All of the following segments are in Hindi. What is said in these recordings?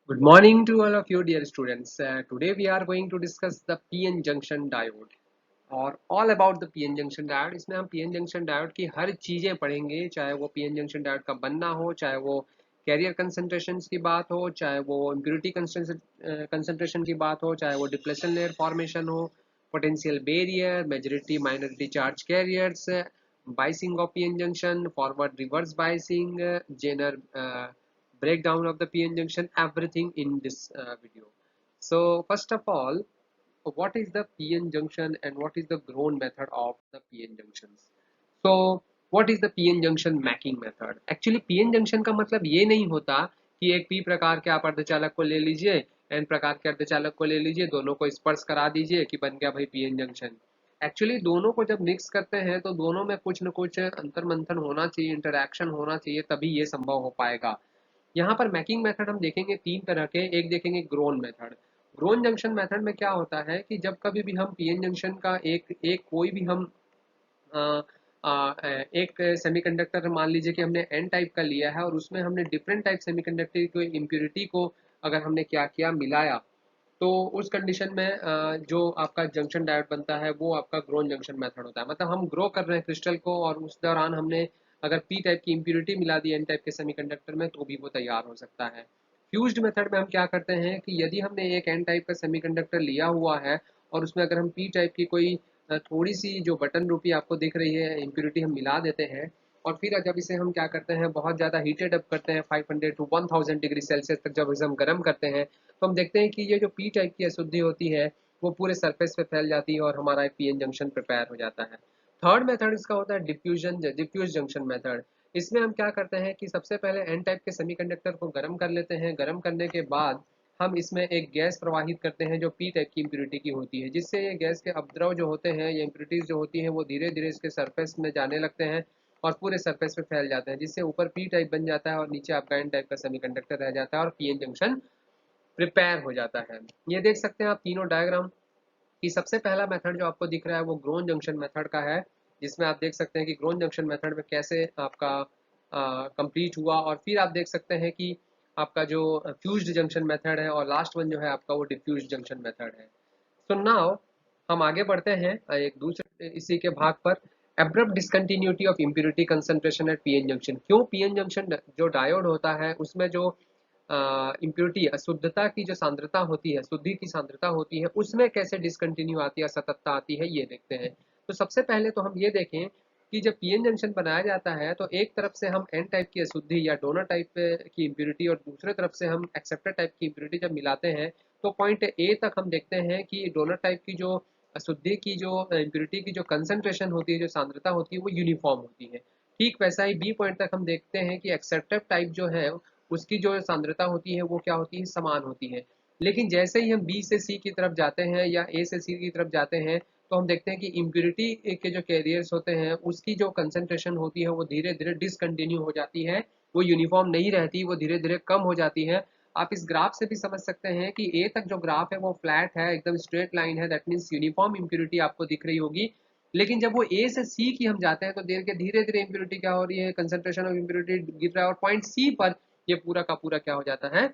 Good morning to all of you dear students. Today we are going to discuss the PN junction diode और all about the PN junction diode. इसमें हम PN junction diode की हर चीज़ें पढ़ेंगे, चाहे वो PN junction diode का बनना हो, चाहे वो कैरियर कंसंट्रेशंस की बात हो, चाहे वो इम्प्योरिटी कंसंट्रेशन की बात हो, चाहे वो डिप्लेशन लेयर फॉर्मेशन हो, potential barrier, majority minority charge carriers, biasing of PN junction, forward reverse biasing, Zener breakdown of the PN junction, everything in this video. So first of all, what is the PN junction and what is the grown method of the PN junctions? So what is the PN junction making method? Actually PN junction का मतलब ये नहीं होता कि एक P प्रकार के आप अर्धचालक को ले लीजिए N प्रकार के अर्धचालक को ले लीजिए, दोनों को स्पर्श करा दीजिए कि बन गया भाई PN जंक्शन। एक्चुअली दोनों को जब मिक्स करते हैं तो दोनों में कुछ न कुछ अंतर मंथन होना चाहिए, इंटरैक्शन होना चाहिए, तभी ये संभव हो पाएगा। यहाँ पर मैकिंग मेथड हम देखेंगे तीन तरह के। एक देखेंगे grown method. Grown junction method में क्या होता है कि जब कभी भी हम पीएन जंक्शन का एक एक कोई भी हम आ, एक सेमीकंडक्टर मान लीजिए कि हमने एन टाइप का लिया है और उसमें हमने डिफरेंट टाइप सेमीकंडक्टर की इम्प्योरिटी को अगर हमने क्या किया मिलाया, तो उस कंडीशन में जो आपका जंक्शन डायोड बनता है वो आपका ग्रोन जंक्शन मेथड होता है। मतलब हम ग्रो कर रहे हैं क्रिस्टल को और उस दौरान हमने अगर पी टाइप की इम्प्योरिटी मिला दी एन टाइप के सेमीकंडक्टर में तो भी वो तैयार हो सकता है। फ्यूज्ड मेथड में हम क्या करते हैं कि यदि हमने एक एन टाइप का सेमीकंडक्टर लिया हुआ है और उसमें अगर हम पी टाइप की कोई थोड़ी सी जो बटन रूपी आपको दिख रही है इम्प्योरिटी हम मिला देते हैं और फिर जब इसे हम क्या करते हैं बहुत ज़्यादा हीटेड अप करते हैं 500 टू 1000 डिग्री सेल्सियस तक जब इसे हम गर्म करते हैं तो हम देखते हैं कि ये जो पी टाइप की अशुद्धि होती है वो पूरे सरफेस पे फैल जाती है और हमारा एक पीएन जंक्शन प्रिपेयर हो जाता है। थर्ड मेथड इसका होता है डिफ्यूज जंक्शन मेथड। इसमें हम क्या करते हैं कि सबसे पहले एन टाइप के सेमीकंडक्टर को गर्म कर लेते हैं। गर्म करने के बाद हम इसमें एक गैस प्रवाहित करते हैं जो पी टाइप की इम्प्योरिटी की होती है, जिससे ये गैस के अपद्रव जो होते हैं ये इम्प्योरिटीज जो होती हैं वो धीरे धीरे इसके सरफेस में जाने लगते हैं और पूरे सरफेस पे फैल जाते हैं, जिससे ऊपर पी टाइप बन जाता है और नीचे आपका एन टाइप का सेमीकंडक्टर रह जाता है और पीएन जंक्शन प्रिपेयर हो जाता है। ये देख सकते हैं आप तीनों डायग्राम कि सबसे पहला मेथड जो आपको दिख रहा है वो ग्रोन जंक्शन मेथड का है, जिसमें आप देख सकते हैं कि ग्रोन जंक्शन मेथड में कैसे आपका कंप्लीट हुआ और फिर आप देख सकते हैं कि आपका जो फ्यूज्ड जंक्शन मेथड है और लास्ट वन जो है आपका वो डिफ्यूज जंक्शन मेथड है। सो नाउ हम आगे बढ़ते हैं एक दूसरे इसी के भाग पर। Abrupt discontinuity of impurity concentration at PN junction. क्यों पीएन जंक्शन जो डायोड होता है उसमें जो इम्प्योरिटी अशुद्धता की जो सांद्रता होती है, शुद्धि की सांद्रता होती है, उसमें कैसे डिसकंटिन्यू आती है, सततता आती है, ये देखते हैं। तो सबसे पहले तो हम ये देखें कि जब पीएन जंक्शन बनाया जाता है तो एक तरफ से हम एन टाइप की अशुद्धि या डोनर टाइप की इम्प्योरिटी और दूसरे तरफ से हम एक्सेप्टर टाइप की इम्प्योरिटी जब मिलाते हैं तो पॉइंट ए तक हम देखते हैं कि डोनर टाइप की जो अशुद्धि की जो इम्प्योरिटी की जो कंसंट्रेशन होती है, जो सांद्रता होती है, वो यूनिफॉर्म होती है। ठीक वैसा ही बी पॉइंट तक हम देखते हैं कि एक्सेप्टर टाइप जो है उसकी जो सांद्रता होती है वो क्या होती है, समान होती है। लेकिन जैसे ही हम बी से सी की तरफ जाते हैं या ए से सी की तरफ जाते हैं तो हम देखते हैं कि इम्प्योरिटी के जो कैरियर्स होते हैं उसकी जो कंसंट्रेशन होती है वो धीरे धीरे डिसकंटिन्यू हो जाती है, वो यूनिफॉर्म नहीं रहती, वो धीरे धीरे कम हो जाती है। आप इस ग्राफ से भी समझ सकते हैं कि ए तक जो ग्राफ है वो फ्लैट है, एकदम स्ट्रेट लाइन है, दैट मीन्स यूनिफॉर्म इम्प्योरिटी आपको दिख रही होगी। लेकिन जब वो ए से सी की हम जाते हैं तो देर के धीरे धीरे इम्प्योरिटी क्या हो रही है, कंसंट्रेशन ऑफ इम्प्योरिटी गिर रहा है और पॉइंट सी पर ये पूरा का पूरा क्या हो जाता है,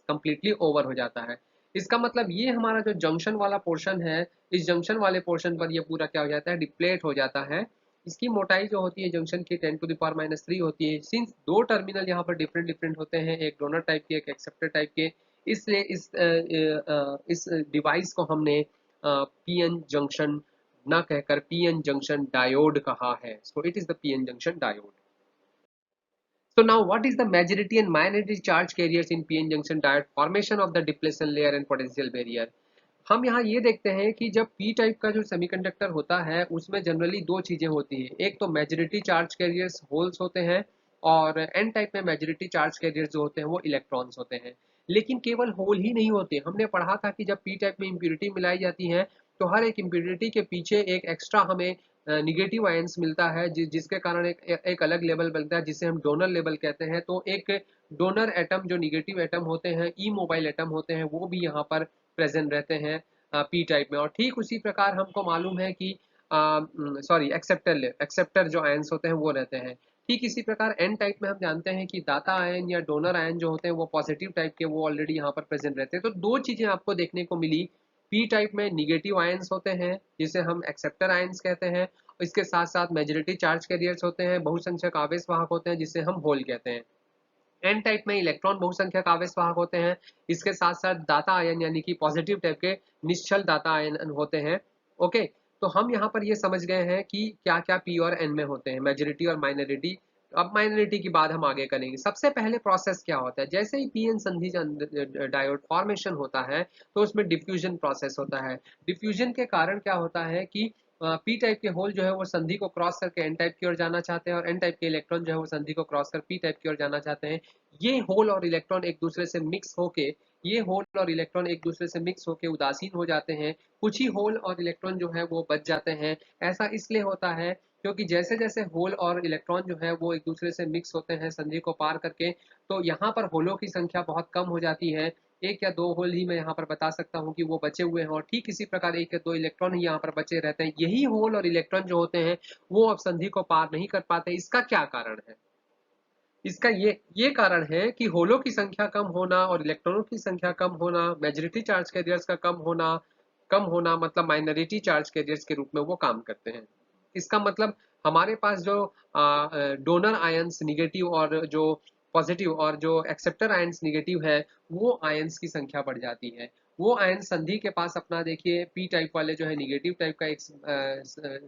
कंप्लीटली ओवर हो जाता है। इसका मतलब ये हमारा जो जंक्शन वाला पोर्शन है, इस जंक्शन वाले पोर्शन पर ये पूरा क्या हो जाता है, डिप्लेट हो जाता है। इसकी मोटाई जो होती है जंक्शन की 10⁻³ होती है। सिंस दो टर्मिनल यहाँ पर डिफरेंट डिफरेंट होते हैं, एक डोनर टाइप के एक एक्सेप्टर टाइप के, इसलिए इस डिवाइस को हमने पीएन जंक्शन ना कहकर पीएन जंक्शन डायोड कहा है। So it is the PN junction diode. So now what is the majority and minority charge carriers in PN junction diode, formation of the depletion layer and potential barrier? हम यहाँ ये देखते हैं कि जब पी टाइप का जो सेमीकंडक्टर होता है उसमें जनरली दो चीजें होती हैं, एक तो मेजॉरिटी चार्ज कैरियर्स होल्स होते हैं और एन टाइप में मेजॉरिटी चार्ज कैरियर्स जो होते हैं वो इलेक्ट्रॉन्स होते हैं। लेकिन केवल होल ही नहीं होते, हमने पढ़ा था कि जब पी टाइप में इम्प्योरिटी मिलाई जाती है तो हर एक इम्प्योरिटी के पीछे एक एक्स्ट्रा हमें निगेटिव आयंस मिलता है, जिसके कारण एक अलग लेवल बनता है जिसे हम डोनर लेवल कहते हैं। तो एक डोनर एटम जो निगेटिव एटम होते हैं, ई मोबाइल एटम होते हैं, वो भी यहाँ पर प्रेजेंट रहते हैं पी टाइप में। और ठीक उसी प्रकार हमको मालूम है कि सॉरी एक्सेप्टर जो आयंस होते हैं वो रहते हैं। ठीक इसी प्रकार एन टाइप में हम जानते हैं कि दाता आयन या डोनर आयन जो होते हैं वो पॉजिटिव टाइप के वो ऑलरेडी यहाँ पर प्रेजेंट रहते हैं। तो दो चीजें आपको देखने को मिली, पी टाइप में निगेटिव आयंस होते हैं जिसे हम एक्सेप्टर आयंस कहते हैं, इसके साथ साथ मेजॉरिटी चार्ज कैरियर्स होते हैं, बहुसंख्यक आवेश वाहक होते हैं जिसे हम होल कहते हैं। एन टाइप में इलेक्ट्रॉन बहुसंख्यक आवेश वाहक होते हैं, इसके साथ साथ दाता आयन यानी कि पॉजिटिव टाइप के निश्चल दाता आयन होते हैं। ओके, तो हम यहाँ पर ये समझ गए हैं कि क्या क्या पी और एन में होते हैं, मेजॉरिटी और माइनॉरिटी। अब माइनॉरिटी की बात हम आगे करेंगे। सबसे पहले प्रोसेस क्या होता है, जैसे ही पी एन संधि डायोड फॉर्मेशन होता है तो उसमें डिफ्यूजन प्रोसेस होता है। डिफ्यूजन के कारण क्या होता है कि पी टाइप के होल जो है वो संधि को क्रॉस करके एन टाइप की ओर जाना चाहते हैं और एन टाइप के इलेक्ट्रॉन जो है वो संधि को क्रॉस कर पी टाइप की ओर जाना चाहते हैं। ये होल और इलेक्ट्रॉन एक दूसरे से मिक्स होके ये होल और इलेक्ट्रॉन एक दूसरे से मिक्स होके उदासीन हो जाते हैं। कुछ ही होल और इलेक्ट्रॉन जो है वो बच जाते हैं। ऐसा इसलिए होता है क्योंकि जैसे जैसे होल और इलेक्ट्रॉन जो है वो एक दूसरे से मिक्स होते हैं संधि को पार करके, तो यहाँ पर होलों की संख्या बहुत कम हो जाती है। एक या दो होल ही मैं यहाँ पर बता सकता हूँ कि वो बचे हुए हैं और ठीक इसी प्रकार एक या दो इलेक्ट्रॉन ही यहाँ पर बचे रहते हैं। यही होल और इलेक्ट्रॉन जो होते हैं वो अब संधि को पार नहीं कर पाते। इसका क्या कारण है? इसका ये कारण है कि होलों की संख्या कम होना और इलेक्ट्रॉनों की संख्या कम होना, मेजॉरिटी चार्ज कैरियर्स का कम होना मतलब माइनॉरिटी चार्ज कैरियर्स के रूप में वो काम करते हैं। इसका मतलब हमारे पास जो डोनर आयंस निगेटिव और जो पॉजिटिव और जो एक्सेप्टर आयंस निगेटिव है, वो आयंस की संख्या बढ़ जाती है। वो आयन संधि के पास अपना देखिए पी टाइप वाले जो है निगेटिव टाइप का एक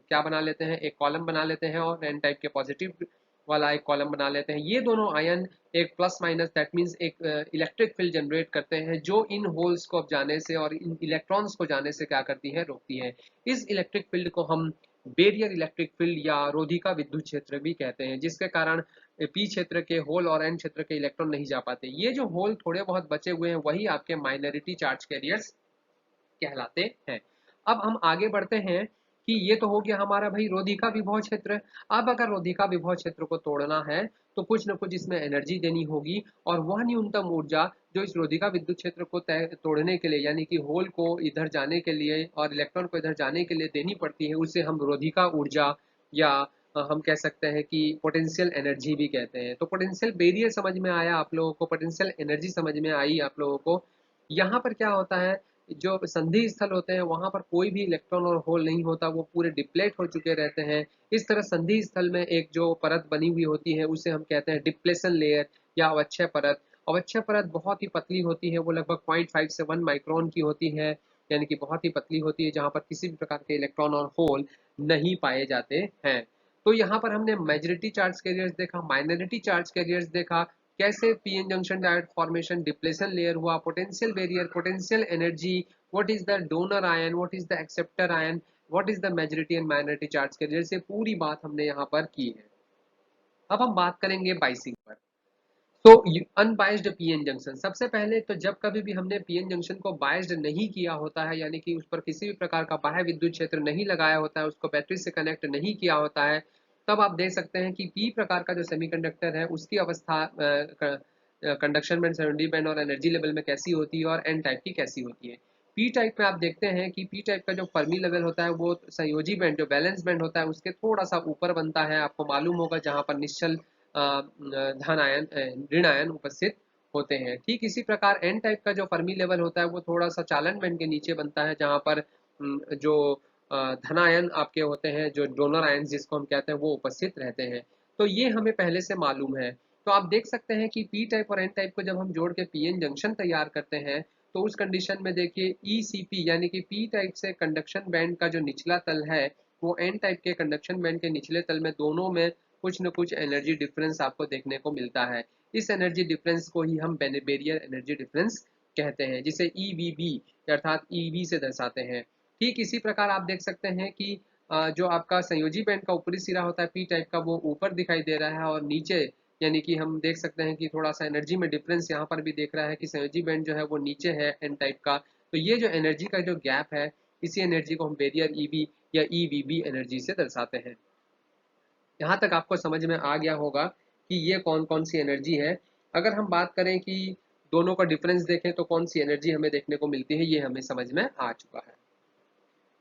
क्या बना लेते हैं, एक कॉलम बना लेते हैं और एन टाइप के पॉजिटिव वाला एक कॉलम बना लेते हैं। ये दोनों आयन एक प्लस माइनस दैट मीन्स एक इलेक्ट्रिक फील्ड जनरेट करते हैं जो इन होल्स को अब जाने से और इन इलेक्ट्रॉन्स को जाने से क्या करती है, रोकती है। इस इलेक्ट्रिक फील्ड को हम बेरियर इलेक्ट्रिक फील्ड या रोधिका विद्युत क्षेत्र भी कहते हैं, जिसके कारण पी क्षेत्र के होल और एन क्षेत्र के इलेक्ट्रॉन नहीं जा पाते। ये जो होल थोड़े बहुत बचे हुए हैं वही आपके माइनॉरिटी चार्ज कैरियर्स कहलाते हैं। अब हम आगे बढ़ते हैं कि ये तो हो गया हमारा भाई रोधिका विभव क्षेत्र। अब अगर रोधिका विभव क्षेत्र को तोड़ना है तो कुछ न कुछ इसमें एनर्जी देनी होगी और वह न्यूनतम ऊर्जा जो इस रोधिका विद्युत क्षेत्र को तोड़ने के लिए यानी कि होल को इधर जाने के लिए और इलेक्ट्रॉन को इधर जाने के लिए देनी पड़ती है, उसे हम रोधिका ऊर्जा या हम कह सकते हैं कि पोटेंशियल एनर्जी भी कहते हैं। तो पोटेंशियल बैरियर समझ में आया आप लोगों को, पोटेंशियल एनर्जी समझ में आई आप लोगों को। यहाँ पर क्या होता है, जो संधि स्थल होते हैं वहां पर कोई भी इलेक्ट्रॉन और होल नहीं होता, वो पूरे डिप्लेट हो चुके रहते हैं। इस तरह संधि स्थल में एक जो परत बनी हुई होती है उसे हम कहते हैं डिप्लेशन लेयर या अवक्षय परत। अवक्षय परत बहुत ही पतली होती है, वो लगभग 0.5 से 1 माइक्रोन की होती है, यानी कि बहुत ही पतली होती है जहां पर किसी भी प्रकार के इलेक्ट्रॉन और होल नहीं पाए जाते हैं। तो यहाँ पर हमने मेजॉरिटी चार्ज कैरियर्स देखा, माइनॉरिटी चार्ज कैरियर्स देखा, कैसे PN junction diode formation, depletion layer हुआ, potential barrier, potential energy, what is the donor ion, what is the acceptor ion, what is the majority and minority charge carrier, से पूरी बात हमने यहाँ पर की है। अब हम बात करेंगे बाइसिंग पर। तो अनबाइस्ड पीएन जंक्शन, सबसे पहले तो जब कभी भी हमने पीएन जंक्शन को बाइस्ड नहीं किया होता है यानी कि उस पर किसी भी प्रकार का बाह्य विद्युत क्षेत्र नहीं लगाया होता है, उसको बैटरी से कनेक्ट नहीं किया होता है, तब आप देख सकते हैं कि पी प्रकार का जो सेमीकंडक्टर है उसकी अवस्था कंडक्शन बैंड, सराउंडी बैंड और एनर्जी लेवल में कैसी होती है और एन टाइप की कैसी होती है। पी टाइप में आप देखते हैं कि पी टाइप का जो फर्मी लेवल होता है वो संयोजी बैंड जो बैलेंस बैंड होता है उसके थोड़ा सा ऊपर बनता है, आपको मालूम होगा, जहां पर निश्चल धन आयन ऋण आयन उपस्थित होते हैं। ठीक इसी प्रकार एन टाइप का जो फर्मी लेवल होता है वो थोड़ा सा चालन बैंड के नीचे बनता है, जहां पर जो धन आयन आपके होते हैं, जो डोनर आयन जिसको हम कहते हैं, वो उपस्थित रहते हैं। तो ये हमें पहले से मालूम है। तो आप देख सकते हैं कि पी टाइप और एन टाइप को जब हम जोड़ के पीएन जंक्शन तैयार करते हैं तो उस कंडीशन में देखिए ईसीपी यानी कि पी टाइप से कंडक्शन बैंड का जो निचला तल है वो एन टाइप के कंडक्शन बैंड के निचले तल में, दोनों में कुछ न कुछ एनर्जी डिफरेंस आपको देखने को मिलता है। इस एनर्जी डिफरेंस को ही हम बेरियर एनर्जी डिफरेंस कहते हैं, जिसे ईवीबी अर्थात ईवी से दर्शाते हैं। ठीक इसी प्रकार आप देख सकते हैं कि जो आपका संयोजी बैंड का ऊपरी सिरा होता है पी टाइप का, वो ऊपर दिखाई दे रहा है और नीचे यानी कि हम देख सकते हैं कि थोड़ा सा एनर्जी में डिफरेंस यहाँ पर भी देख रहा है कि संयोजी बैंड जो है वो नीचे है एन टाइप का। तो ये जो एनर्जी का जो गैप है, इसी एनर्जी को हम बेरियर ईवी या ईवीबी एनर्जी से दर्शाते हैं। यहाँ तक आपको समझ में आ गया होगा कि ये कौन कौन सी एनर्जी है। अगर हम बात करें कि दोनों का डिफरेंस देखें तो कौन सी एनर्जी हमें देखने को मिलती है, ये हमें समझ में आ चुका है।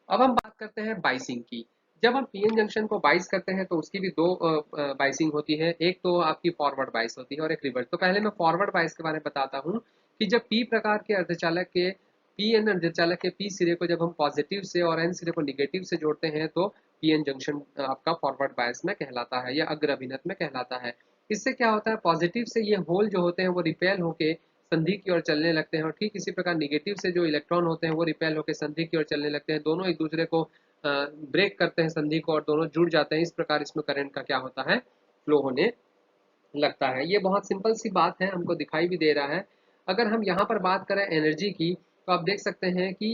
अब हम बात करते हैं बाइसिंग की। जब हम पीएन जंक्शन को बाइस करते हैं तो उसकी भी दो बाइसिंग होती है। एक तो आपकी फॉरवर्ड बाइस होती है और एक रिवर्स। तो पहले मैं फॉरवर्ड बाइस के बारे में बताता हूँ कि जब पी प्रकार के अर्धचालक के पी एन अर्धचालक के पी सिरे को जब हम पॉजिटिव से और एन सिरे को निगेटिव से जोड़ते हैं तो पीएन जंक्शन आपका फॉरवर्ड बायस में कहलाता है या अग्र अभिनत में कहलाता है। इससे क्या होता है, पॉजिटिव से ये होल जो होते हैं वो रिपेल होके संधि की ओर चलने लगते हैं और ठीक इसी प्रकार निगेटिव से जो इलेक्ट्रॉन होते हैं वो रिपेल होकर संधि की ओर चलने लगते हैं। दोनों एक दूसरे को ब्रेक करते हैं संधि को और दोनों जुड़ जाते हैं। इस प्रकार इसमें करंट का क्या होता है, फ्लो होने लगता है। ये बहुत सिंपल सी बात है, हमको दिखाई भी दे रहा है। अगर हम यहाँ पर बात करें एनर्जी की तो आप देख सकते हैं कि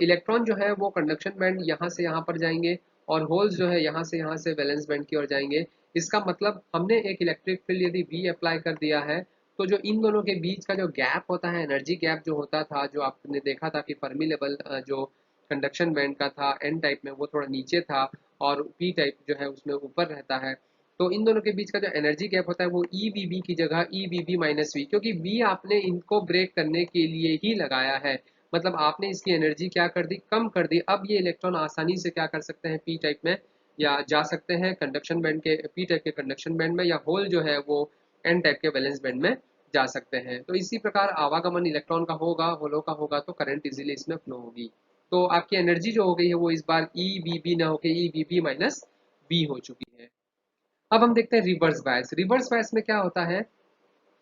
इलेक्ट्रॉन जो है वो कंडक्शन बैंड यहाँ से यहाँ पर जाएंगे और होल्स जो है यहाँ से वैलेंस बैंड की ओर जाएंगे। इसका मतलब हमने एक इलेक्ट्रिक फील्ड यदि V अप्लाई कर दिया है तो जो इन दोनों के बीच का जो गैप होता है, एनर्जी गैप जो होता था, जो आपने देखा था कि फर्मी लेवल जो कंडक्शन बैंड का था एन टाइप में वो थोड़ा नीचे था और पी टाइप जो है उसमें ऊपर रहता है। तो इन दोनों के बीच का जो एनर्जी गैप होता है वो ई वी बी की जगह E V B minus V, क्योंकि वी आपने इनको ब्रेक करने के लिए ही लगाया है। मतलब आपने इसकी एनर्जी क्या कर दी, कम कर दी। अब ये इलेक्ट्रॉन आसानी से क्या कर सकते हैं, पी टाइप में या जा सकते हैं कंडक्शन बैंड के, पी टाइप के कंडक्शन बैंड में, या होल जो है वो एन टाइप के वैलेंस बैंड में जा सकते हैं। तो इसी प्रकार आवागमन इलेक्ट्रॉन का होगा, होलों का होगा, तो करंट इजीली इसमें फ्लो होगी। तो आपकी एनर्जी जो हो गई है वो इस बार ई वी बी ना होकर E V B minus B हो चुकी है। अब हम देखते हैं रिवर्स बायस। रिवर्स बायस में क्या होता है,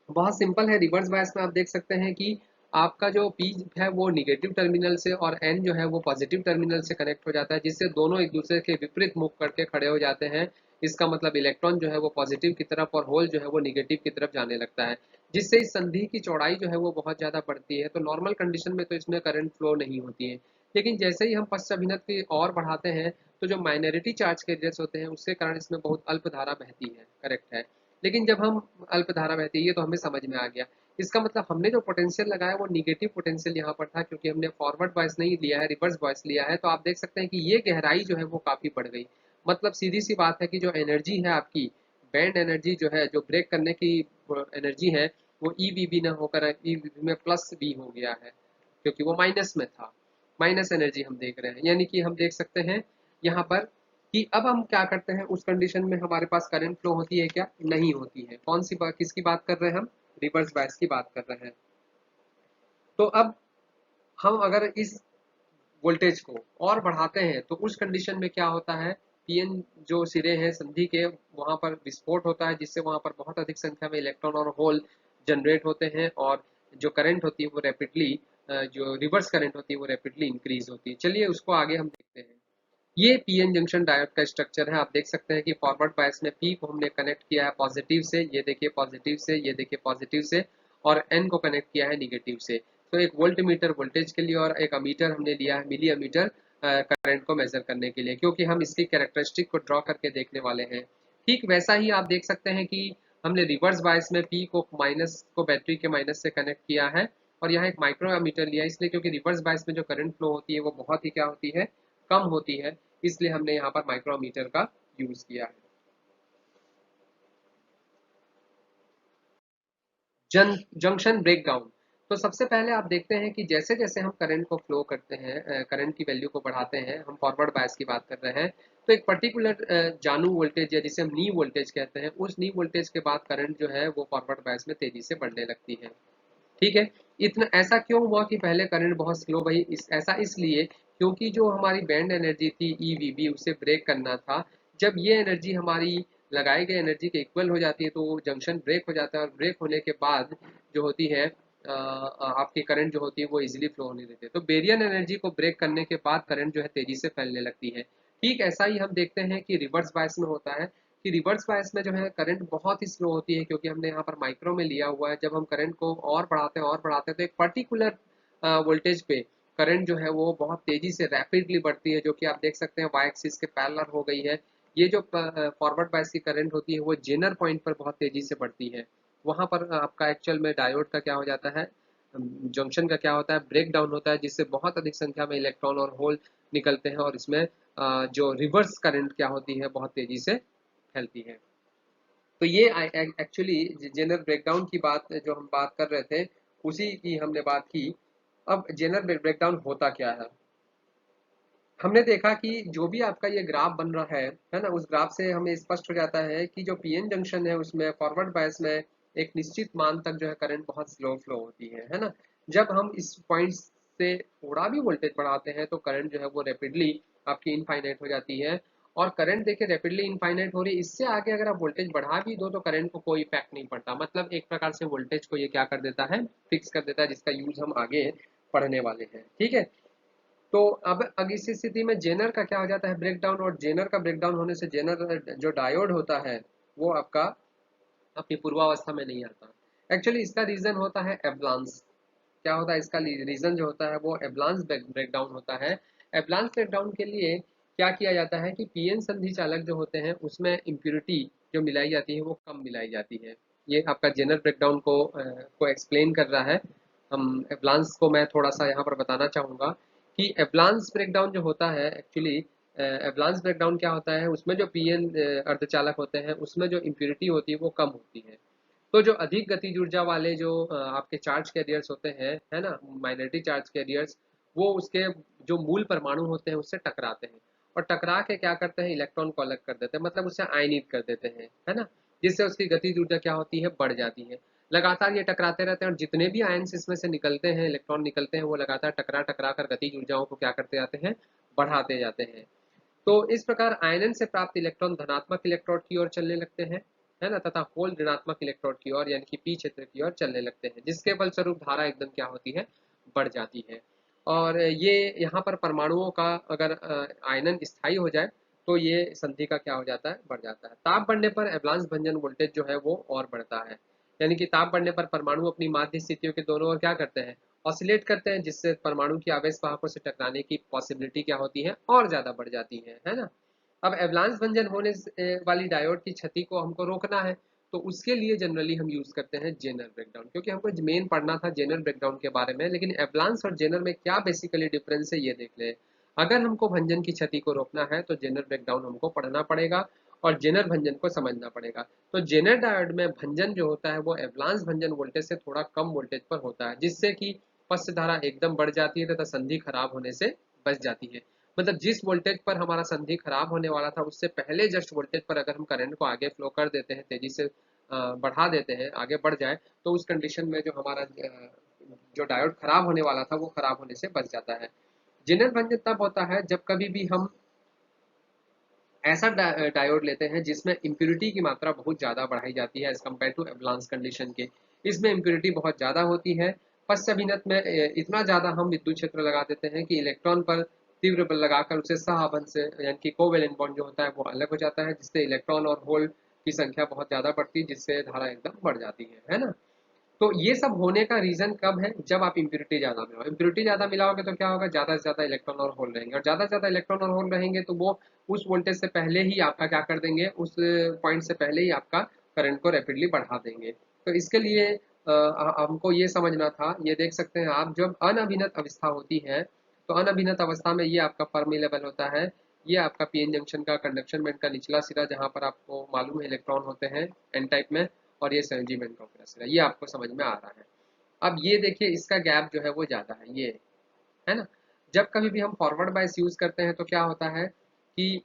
बहुत सिंपल है। रिवर्स बायस में आप देख सकते हैं कि आपका जो पी है वो निगेटिव टर्मिनल से और एन जो है वो पॉजिटिव टर्मिनल से कनेक्ट हो जाता है, जिससे दोनों एक दूसरे के विपरीत मुख करके खड़े हो जाते हैं। इसका मतलब इलेक्ट्रॉन जो है वो पॉजिटिव की तरफ और होल जो है वो निगेटिव की तरफ जाने लगता है, जिससे इस संधि की चौड़ाई जो है वो बहुत ज़्यादा बढ़ती है। तो नॉर्मल कंडीशन में तो इसमें करंट फ्लो नहीं होती है, लेकिन जैसे ही हम पश्च अभिनत की और बढ़ाते हैं तो जो माइनॉरिटी चार्ज कैरियर्स होते हैं उसके कारण इसमें बहुत अल्प धारा बहती है, करेक्ट है। लेकिन जब हम अल्प धारा बहती है ये तो हमें समझ में आ गया। इसका मतलब हमने जो पोटेंशियल लगाया वो निगेटिव पोटेंशियल यहाँ पर था, क्योंकि हमने फॉरवर्ड बॉयस नहीं लिया है, रिवर्स बॉयस लिया है। तो आप देख सकते हैं कि ये गहराई जो है वो काफी बढ़ गई। मतलब सीधी सी बात है कि जो एनर्जी है आपकी, बैंड एनर्जी जो है, जो ब्रेक करने की एनर्जी है, वो ई वी बी ना होकर ई वी बी में प्लस बी हो गया है, क्योंकि वो माइनस में था। माइनस एनर्जी हम देख रहे हैं, यानी कि हम देख सकते हैं यहाँ पर कि अब हम क्या करते हैं, उस कंडीशन में हमारे पास करंट फ्लो होती है क्या, नहीं होती है। कौन सी बात, किसकी बात कर रहे हैं हम, रिवर्स बायस की बात कर रहे हैं। तो अब हम अगर इस वोल्टेज को और बढ़ाते हैं तो उस कंडीशन में क्या होता है, पीएन जो सिरे हैं संधि के वहां पर विस्फोट होता है, जिससे वहां पर बहुत अधिक संख्या में इलेक्ट्रॉन और होल जनरेट होते हैं और जो करंट होती है वो रैपिडली, जो रिवर्स करंट होती है वो रैपिडली इंक्रीज होती है। चलिए उसको आगे हम देखते हैं। ये पीएन जंक्शन डायोड का स्ट्रक्चर है। आप देख सकते हैं कि फॉरवर्ड बायस में पी को हमने कनेक्ट किया है पॉजिटिव से, ये देखिए पॉजिटिव से, ये देखिए पॉजिटिव से, और एन को कनेक्ट किया है निगेटिव से। तो एक वोल्ट मीटर वोल्टेज के लिए और एक अमीटर हमने लिया है मिली अमीटर करंट को मेजर करने के लिए, क्योंकि हम इसकी कैरेक्टरिस्टिक को ड्रॉ करके देखने वाले हैं। ठीक वैसा ही आप देख सकते हैं कि हमने रिवर्स बायस में पी को माइनस को बैटरी के माइनस से कनेक्ट किया है और यहाँ एक माइक्रो अमीटर लिया, इसलिए क्योंकि रिवर्स बायस में जो करंट फ्लो होती है वो बहुत ही क्या होती है, कम होती है, इसलिए हमने यहाँ पर माइक्रोमीटर का यूज किया है। Junction breakdown. तो सबसे पहले आप देखते हैं कि जैसे जैसे हम करंट को फ्लो करते हैं, करंट की वैल्यू को बढ़ाते हैं, हम फॉरवर्ड बायस की बात कर रहे हैं, तो एक पर्टिकुलर जानू वोल्टेज या जिसे हम नी वोल्टेज कहते हैं, उस नी वोल्टेज के बाद करंट जो है वो फॉरवर्ड बायस में तेजी से बढ़ने लगती है। ठीक है। इतना ऐसा क्यों हुआ कि पहले करंट बहुत स्लो बही, ऐसा इसलिए क्योंकि जो हमारी बैंड एनर्जी थी ई वी बी, उसे ब्रेक करना था। जब ये एनर्जी हमारी लगाई गई एनर्जी के इक्वल हो जाती है तो जंक्शन ब्रेक हो जाता है और ब्रेक होने के बाद जो होती है आपकी करंट जो होती है वो इजीली फ्लो होने देती है। तो बेरियन एनर्जी को ब्रेक करने के बाद करंट जो है तेजी से फैलने लगती है। ठीक ऐसा ही हम देखते हैं कि रिवर्स बायस में होता है कि रिवर्स बायस में जो है करंट बहुत ही स्लो होती है, क्योंकि हमने यहाँ पर माइक्रो में लिया हुआ है। जब हम करंट को और बढ़ाते हैं तो एक पर्टिकुलर वोल्टेज पे करंट जो है वो बहुत तेजी से रैपिडली बढ़ती है, जो कि आप देख सकते हैं वाई एक्सिस के पैरेलल हो गई है। ये जो फॉरवर्ड बायस की करंट होती है वो जेनर पॉइंट पर बहुत तेजी से बढ़ती है। वहां पर आपका एक्चुअल में डायोड का क्या हो जाता है, जंक्शन का क्या होता है, ब्रेक डाउन होता है, जिससे बहुत अधिक संख्या में इलेक्ट्रॉन और होल निकलते हैं और इसमें जो रिवर्स करंट क्या होती है बहुत तेजी से फैलती है। तो ये एक्चुअली जेनरल ब्रेकडाउन की बात जो हम बात कर रहे थे उसी की हमने बात की। अब जेनरल ब्रेकडाउन होता क्या है, हमने देखा कि जो भी आपका ये ग्राफ बन रहा है ना, उस ग्राफ से हमें स्पष्ट हो जाता है कि जो पीएन जंक्शन है उसमें फॉरवर्ड बायस में एक निश्चित मान तक जो है करंट बहुत स्लो फ्लो होती है ना। जब हम इस पॉइंट से थोड़ा भी वोल्टेज बढ़ाते हैं तो करंट जो है वो रैपिडली आपकी इनफाइनाइट हो जाती है। और करंट देखिए रैपिडली इनफाइनाइट हो रही है, इससे आगे अगर आप वोल्टेज बढ़ा भी दो तो करंट को कोई इफेक्ट नहीं पड़ता। मतलब एक प्रकार से वोल्टेज को ये क्या कर देता है, फिक्स कर देता है, जिसका यूज हम आगे पढ़ने वाले हैं। ठीक है, तो अब इस स्थिति में जेनर का क्या हो जाता है, ब्रेकडाउन। और जेनर का ब्रेकडाउन होने से जेनर जो डायोड होता है वो आपका अपनी पूर्वावस्था में नहीं आता। एक्चुअली इसका रीजन होता है एब्लांस। क्या होता है इसका रीजन जो होता है वो एब्लांस ब्रेकडाउन होता है। एब्लांस ब्रेकडाउन के लिए क्या किया जाता है कि पीएन संधि चालक जो होते हैं उसमें इम्प्यूरिटी जो मिलाई जाती है वो कम मिलाई जाती है। ये आपका जेनर ब्रेकडाउन को एक्सप्लेन कर रहा है। हम एब्लांस को मैं थोड़ा सा यहाँ पर बताना चाहूँगा कि एब्लांस ब्रेकडाउन जो होता है एक्चुअली, एब्लांस ब्रेकडाउन क्या होता है, उसमें जो पीएन अर्धचालक होते हैं उसमें जो इम्प्यूरिटी होती है वो कम होती है। तो जो अधिक गतिज ऊर्जा वाले जो आपके चार्ज कैरियर्स होते हैं, है ना, माइनॉरिटी चार्ज कैरियर्स, वो उसके जो मूल परमाणु होते हैं उससे टकराते हैं। और टकरा के क्या करते हैं, इलेक्ट्रॉन को अलग कर देते हैं, मतलब उसे आयनित कर देते हैं, है ना। जिससे उसकी गतिज ऊर्जा क्या होती है, बढ़ जाती है। लगातार ये टकराते रहते हैं और जितने भी आयन्स इसमें से निकलते हैं, इलेक्ट्रॉन निकलते हैं, वो लगातार टकरा टकरा कर गतिज ऊर्जाओं को क्या करते जाते हैं, बढ़ाते जाते हैं। तो इस प्रकार आयनन से प्राप्त इलेक्ट्रॉन धनात्मक इलेक्ट्रोड की ओर चलने लगते हैं, है ना, तथा होल ऋणात्मक इलेक्ट्रोड की ओर यानी कि पी क्षेत्र की ओर चलने लगते हैं, जिसके फलस्वरूप धारा एकदम क्या होती है, बढ़ जाती है। और ये यहाँ पर परमाणुओं का अगर आयनन स्थायी हो जाए तो ये संधि का क्या हो जाता है, बढ़ जाता है। ताप बढ़ने पर एवलांस भंजन वोल्टेज जो है वो और बढ़ता है। यानी कि ताप बढ़ने पर परमाणु अपनी माध्य स्थितियों के दोनों ओर क्या करते हैं, ऑसिलेट करते हैं, जिससे परमाणु की आवेश वाहकों से टकराने की पॉसिबिलिटी क्या होती है, और ज्यादा बढ़ जाती है ना। अब एवलांस भंजन होने वाली डायोड की क्षति को हमको रोकना है, तो उसके लिए जनरली हम यूज करते हैं जेनर ब्रेकडाउन, क्योंकि हमको मेन पढ़ना था जेनर ब्रेकडाउन के बारे में। लेकिन एवलांस और जेनर में क्या बेसिकली डिफरेंस है ये देख ले। अगर हमको भंजन की क्षति को रोकना है तो जेनर ब्रेकडाउन हमको पढ़ना पड़ेगा और जेनर भंजन को समझना पड़ेगा। तो जेनर डायोड में भंजन जो होता है वो एवलांस भंजन वोल्टेज से थोड़ा कम वोल्टेज पर होता है, जिससे कि पश्च धारा एकदम बढ़ जाती है तथा संधि खराब होने से बच जाती है। मतलब जिस वोल्टेज पर हमारा संधि खराब होने वाला था उससे पहले जस्ट वोल्टेज पर अगर हम करंट को आगे फ्लो कर देते हैं, तेजी से बढ़ा देते हैं, आगे बढ़ जाए, तो उस कंडीशन में जो हमारा जो डायोड खराब होने वाला था वो खराब होने से बच जाता है। जेनर भंजन तब होता है जब कभी भी हम ऐसा डायोड लेते हैं जिसमें इम्प्यूरिटी की मात्रा बहुत ज़्यादा बढ़ाई जाती है as compare to avalanche condition के। इसमें इम्प्यूरिटी बहुत ज़्यादा होती है। पश्च अभिनत में इतना ज़्यादा हम विद्युत क्षेत्र लगा देते हैं कि इलेक्ट्रॉन पर तीव्र बल लगाकर उसे सहबंध से यानी कि कोवेलेंट बॉन्ड जो होता है वो अलग हो जाता है, जिससे इलेक्ट्रॉन और होल की संख्या बहुत ज़्यादा बढ़ती है, जिससे धारा एकदम बढ़ जाती है ना। तो ये सब होने का रीजन कब है, जब आप इम्प्यूरिटी ज्यादा मिलाओ। इम्प्यूरिटी ज्यादा मिलाओगे तो क्या होगा, ज्यादा से ज्यादा इलेक्ट्रॉन और होल रहेंगे, और ज्यादा से ज्यादा इलेक्ट्रॉन और होल रहेंगे तो वो उस वोल्टेज से पहले ही आपका क्या कर देंगे, उस पॉइंट से पहले ही आपका करंट को रैपिडली बढ़ा देंगे। तो इसके लिए हमको ये समझना था, ये देख सकते हैं आप, जब अनअभिनत अवस्था होती है तो अनअभिनत अवस्था में ये आपका फर्मी लेवल होता है। ये आपका पीएन जंक्शन का कंडक्शन बैंड का निचला सिरा, जहां पर आपको मालूम है इलेक्ट्रॉन होते हैं एन टाइप में, और ये संयोजी बैंड का ऊपरी सिरा, ये आपको समझ में आ रहा है। अब ये देखिए इसका गैप जो है वो ज़्यादा है, ये है ना। जब कभी भी हम फॉरवर्ड बाइस यूज़ करते हैं तो क्या होता है कि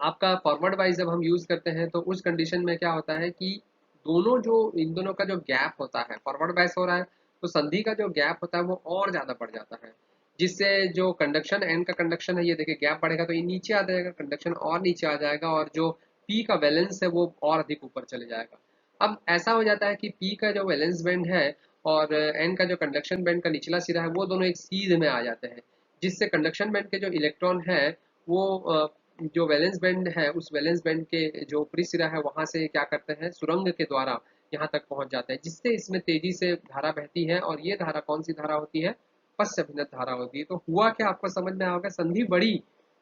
आपका फॉरवर्ड वाइज जब हम यूज करते हैं तो उस कंडीशन में क्या होता है कि दोनों जो इन दोनों का जो गैप होता है, फॉरवर्ड बाइस हो रहा है तो संधि का जो गैप होता है वो और ज्यादा बढ़ जाता है, जिससे जो कंडक्शन एन का कंडक्शन है, ये देखिए गैप बढ़ेगा तो ये नीचे आ जाएगा, कंडक्शन और नीचे आ जाएगा, और जो पी का वैलेंस है वो और अधिक ऊपर चले जाएगा। अब ऐसा हो जाता है कि पी का जो वैलेंस बैंड है और एन का जो कंडक्शन बैंड का निचला सिरा है वो दोनों एक सीध में आ जाते हैं, जिससे कंडक्शन बैंड के जो इलेक्ट्रॉन है वो जो वैलेंस बैंड है उस वैलेंस बैंड के जो ऊपरी सिरा है वहां से क्या करते हैं, सुरंग के द्वारा यहाँ तक पहुंच जाते हैं, जिससे इसमें तेजी से धारा बहती है। और ये धारा कौन सी धारा होती है, पश्च अभिनत धारा होती है। तो हुआ क्या, आपको समझ में आओगे, संधि बड़ी,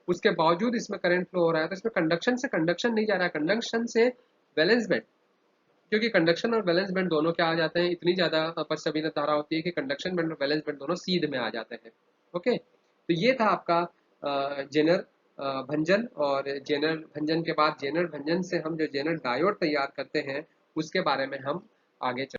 उसके बावजूद इसमें करंट फ्लो हो रहा है, तो इसमें कंडक्शन से कंडक्शन नहीं जा रहा है, कंडक्शन से वैलेंस बैंड, क्योंकि कंडक्शन और वैलेंस बैंड दोनों क्या आ जाते हैं, इतनी ज्यादा पश्च अभिनत धारा होती है कि कंडक्शन बैंड और वैलेंस बैंड दोनों सीध में आ जाते हैं। ओके, तो ये था आपका जेनर भंजन। और जेनर भंजन के बाद जेनर भंजन से हम जो जेनर डायोड तैयार करते हैं उसके बारे में हम आगे चल